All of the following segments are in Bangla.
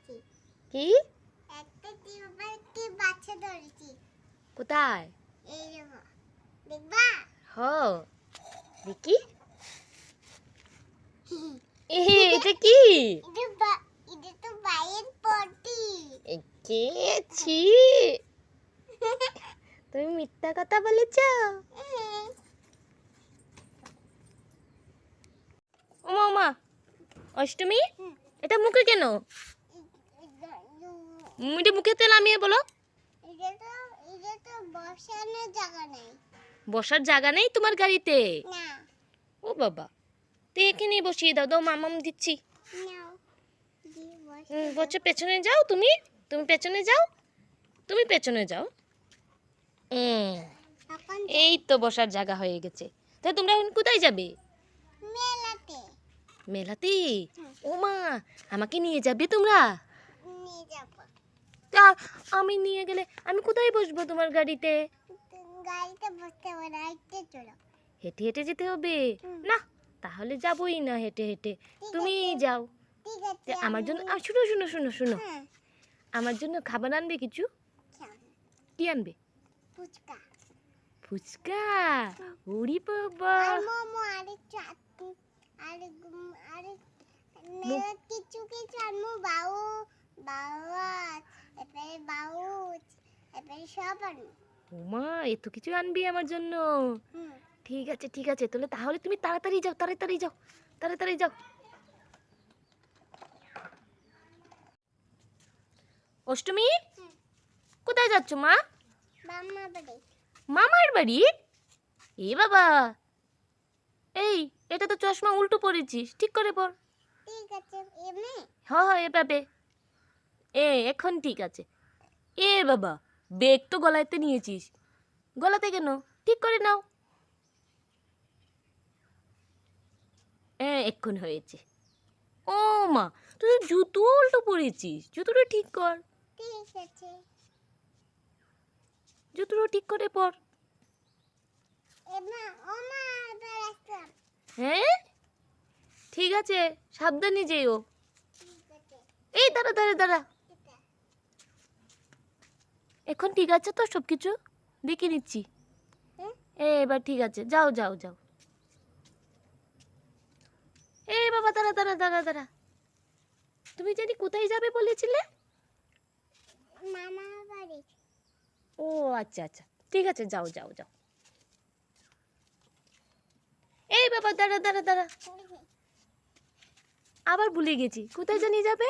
কি একটা টিউবারকে বাচ্চা ধরেছি। কোথায়? এই দেখো, দেখবা? হ দেখি। এটা কি? এটা তো বাইরের পটি। কে ছি তুমি মিথ্যা কথা বলেছ। ওমা ওমা অষ্টমী, এটা মুখে কেন? এটা মুখে তেল নামিয়ে বলো। এটা তো বসানোর জায়গা নেই। বসার জায়গা নেই তোমার গাড়িতে? না। ও বাবা, তো এখানে বসিয়ে দাও। দাও মামাম দিচ্ছি। নাও। বসে পেছনে যাও। তুমি তুমি পেছনে যাও। তুমি পেছনে যাও। এখন এই তো বসার জায়গা হয়ে গেছে। তা তোমরা এখন কোথায় যাবে? মেলাতে মেলাতে? ও মা, আমাকে নিয়ে যাবে তোমরা? নিয়ে যাবো। তা আমি নিয়ে গেলে আমি কোথায় বসবো তোমার গাড়িতে? গাড়িতে বসতে হবে না, হেঁটে চলো। হেঁটে হেঁটে যেতে হবে? না, তাহলে যাবোই না হেঁটে হেঁটে। তুমি যাও। ঠিক তা আছে। আমার জন্য শুনো শুনো শুনো শুনো, হ্যাঁ, আমার জন্য খাবার আনবে কিছু? খাও। কি আনবে? ফুচকা ফুচকা? ওরে বাবা, আর মোমো আর চাটনি আর আর মেলা কিছু কিছু আনবো। বাবা এবারে এবারে সব আনবো। ওমা এত কিছু আনবি আমার জন্য? হুম। ঠিক আছে ঠিক আছে, তাহলে তুমি তাড়াতাড়ি যাও, তাড়াতাড়ি যাও, তাড়াতাড়ি যাও। অষ্টমী, হুম। কোথায় যাচ্ছ মা? মামা বাড়ি। মামার বাড়ি? এ বাবা, এই এটা তো চশমা উল্টো পরেছিস, ঠিক করে পর। ঠিক আছে এমনি। হ্যাঁ এভাবে। এখন ঠিক আছে। এ বাবা, বেগ তো গলাতে নিয়েছিস, গলাতে কেন? ঠিক করে নাও। এক্ষণ হয়েছে। ও মা, তুই জুতো উল্টো পরেছিস, জুতোটা ঠিক কর। ঠিক আছে। জুতোটা ঠিক করে পর। এমা ওমা এবার আসলাম। হ্যাঁ ঠিক আছে, সাবধানে যেও। ঠিক আছে। এই দাঁড়া দাঁড়া দাঁড়া, এটা এখন ঠিক আছে তো সব কিছু? দেখে নিচ্ছি। হ্যাঁ? এবার ঠিক আছে, যাও যাও যাও। এই বাবা, দাঁড়া দাঁড়া দাঁড়া দাঁড়া, তুমি জানি কোথায় যাবে বলেছিলে? মামা বাড়ি। ও আচ্ছা আচ্ছা, ঠিক আছে, যাও যাও যাও। এই বাবা, দাঁড়া দাঁড়া দাঁড়া, আবার ভুলে গেছি, কোথায় জানি যাবে?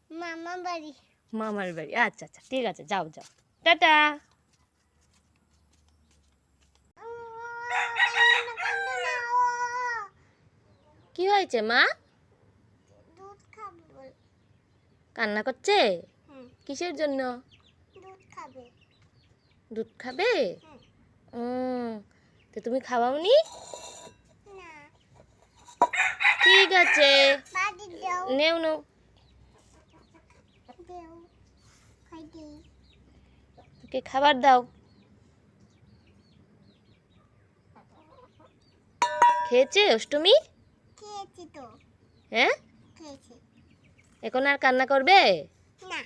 মামা বাড়ি। মামার বাড়ি? আচ্ছা আচ্ছা, ঠিক আছে, যাও যাও। টাটা। কি হয়েছে মা? দুধ খাবে বল। কান্না করছে? হুম। কিসের জন্য? দুধ খাবে। দুধ খাবে? হুম। তো তুমি খাওয়াওনি? না। ঠিক আছে, বাড়ি দাও। নেও নেও। দেও। খাই দিই। ওকে খাবার দাও। খেয়েছে অষ্টমী? খেয়েছি তো। হ্যাঁ, খেয়েছি। এখন আর কান্না করবে? না।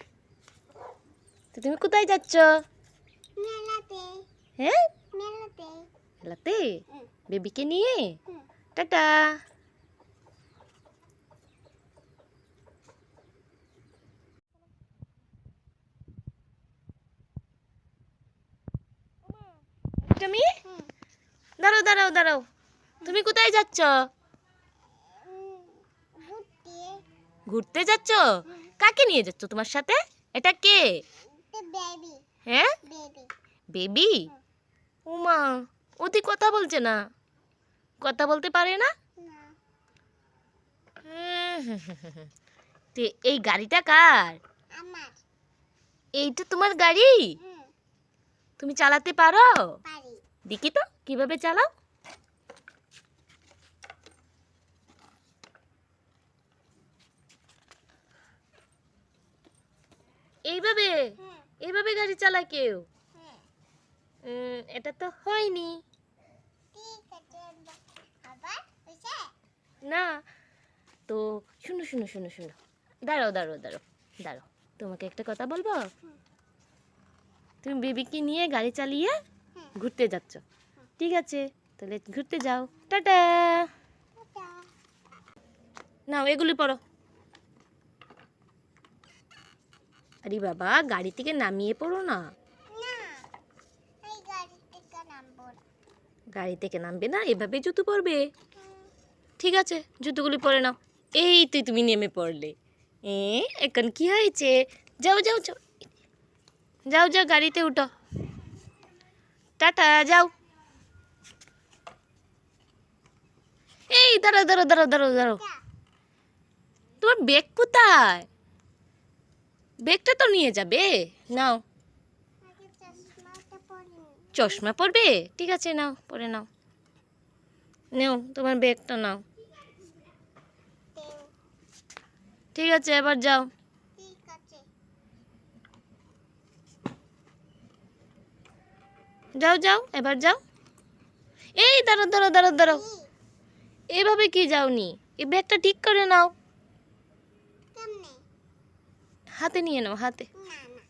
তো তুমি কোথায় যাচ্ছ? মেলাতে। হ্যাঁ, মেলাতে। মেলাতে? হুম। বেবিকে নিয়ে? হুম। টাটা। অষ্টমী, হুম। দাঁড়াও দাঁড়াও দাঁড়াও, তুমি কোথায় যাচ্ছ? ঘুরতে। ঘুরতে যাচ্ছ? কাকে নিয়ে যাচ্ছ তোমার সাথে? এটা কে? বেবি। হ্যাঁ, বেবি। বেবি? উমা, ওদি কথা বলছে না, কথা বলতে পারে না? না। তে এই গাড়িটা কার? আমার। এইটা তোমার গাড়ি? হুম। তুমি চালাতে পারো? পারি। দেখি তো কিভাবে চালাও। এইভাবে? হুম। এইভাবে গাড়ি চালায় কেউ? হ্যাঁ। এটা তো হয়নি। ঠিক আছে। আবার হয়েছে? না, তো শুনো শুনো শুনো শুনো, দাঁড়াও দাঁড়াও দাঁড়াও, দাঁড়াও, তোমাকে একটা কথা বলবো। তুমি বেবিকে নিয়ে গাড়ি চালিয়ে ঘুরতে যাচ্ছ, ঠিক আছে? তাহলে ঘুরতে যাও, টাটা। টাটা। নাও এগুলি পড়ো। আরে বাবা, গাড়ি থেকে নামিয়ে পড়ো না। না, এই গাড়ি থেকে নামবো না। গাড়ি থেকে নামবে না, এভাবে জুতো পরবে। হুম, ঠিক আছে, জুতোগুলি পরে নাও। এই তুই তুমি নেমে পড়লে। এখন কি হয়েছে? যাও যাও যাও, যাও যাও, গাড়িতে উঠো, টাটা, যাও। এই দাঁড়াও দাঁড়াও দাঁড়াও দাঁড়াও দাঁড়াও, যা। তোমার ব্যাগ কোথায়? ব্যাগটা তো নিয়ে যাবে। নাও, আগে চশমাটা পরিনি। চশমা পরবে? ঠিক আছে, নাও, পরে নাও। নাও তোমার ব্যাগটা নাও। দেও। ঠিক আছে, এবার যাও। ঠিক আছে। যাও যাও, এবার যাও। এই দাঁড়াও দাঁড়াও দাঁড়াও দাঁড়াও, কি? এভাবে কি যাওনি? এই ব্যাগটা ঠিক করে নাও, কেমনে? হাতে নিয়ে নাও, হাতে। না না,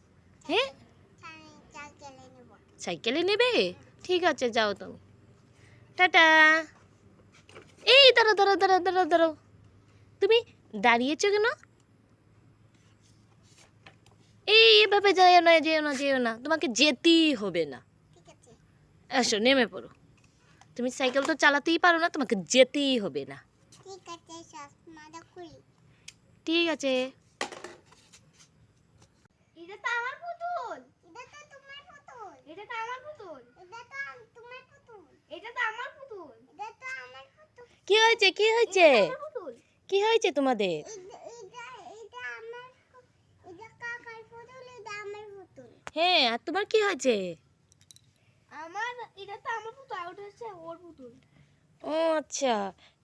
হ্যাঁ, আমি সাইকেলে নেব। সাইকেলে নেবে? ঠিক আছে, যাও তুমি, টাটা। এই দাঁড়াও দাঁড়াও দাঁড়াও দাঁড়াও দাঁড়াও, তুমি দাঁড়িয়েছো কেন? এই এভাবে যেও না, যেও না, যেও না, তোমাকে যেতেই হবে না। ঠিক আছে। আসো, নেমে পড়ো। তুমি সাইকেল তো চালাতেই পারো না, তোমাকে যেতেই হবে না। ঠিক আছে, চশমাটা খুলি। ঠিক আছে। এটা তো আমার পুতুল। এটা তো তোমার পুতুল। এটা তো আমার পুতুল। এটা তো তোমার পুতুল। এটা তো আমার পুতুল। এটা তো আমার পুতুল। কি হয়েছে, কি হয়েছে, আমার পুতুল। কি হয়েছে তোমাদের? এটা আমার এটা কাকার পুতুল, এটা আমার পুতুল। হ্যাঁ, আর তোমার কি হয়েছে? আমার এটা তো আমার পুতুল, আর ওটা হচ্ছে ওর পুতুল। ও আচ্ছা,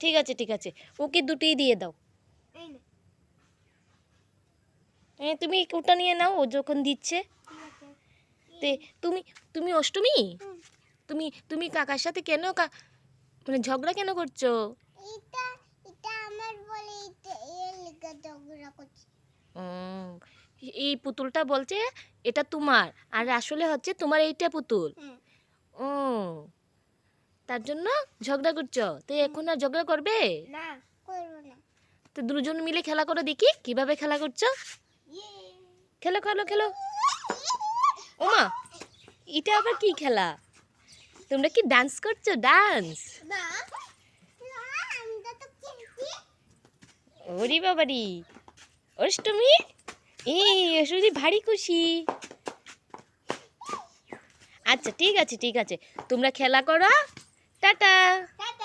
ঠিক আছে ঠিক আছে, ওকে দুটোই দিয়ে দাও। এই নে। তুমি ওটা নিয়ে নাও, ও যখন দিচ্ছে। ঠিক আছে। তে তুমি তুমি অষ্টমী, হুম। তুমি তুমি কাকার সাথে কেন মানে ঝগড়া কেন করছো? এটা এটা আমার বলে এটা এর লিগে ঝগড়া করছি। উম, এই পুতুলটা বলছে এটা তোমার, আর আসলে হচ্ছে তোমার এইটা পুতুল। হুম। ও, তার জন্য ঝগড়া করছো? তো এখন আর ঝগড়া করবে? না, করব না। তো দুজন মিলে খেলা করে দেখি কিভাবে খেলা করছো। ইয়ে। খেলো খেলো খেলো। ওমা, এটা আবার কি খেলা? তোমরা কি ডান্স করছো? ডান্স? না। না, আমি তো খেলছি। ওরে বাবারি, অষ্টমী, এই অষ্টমী ভারী খুশি। আচ্ছা ঠিক আছে ঠিক আছে, তোমরা খেলা করো, টাটা। টাটা।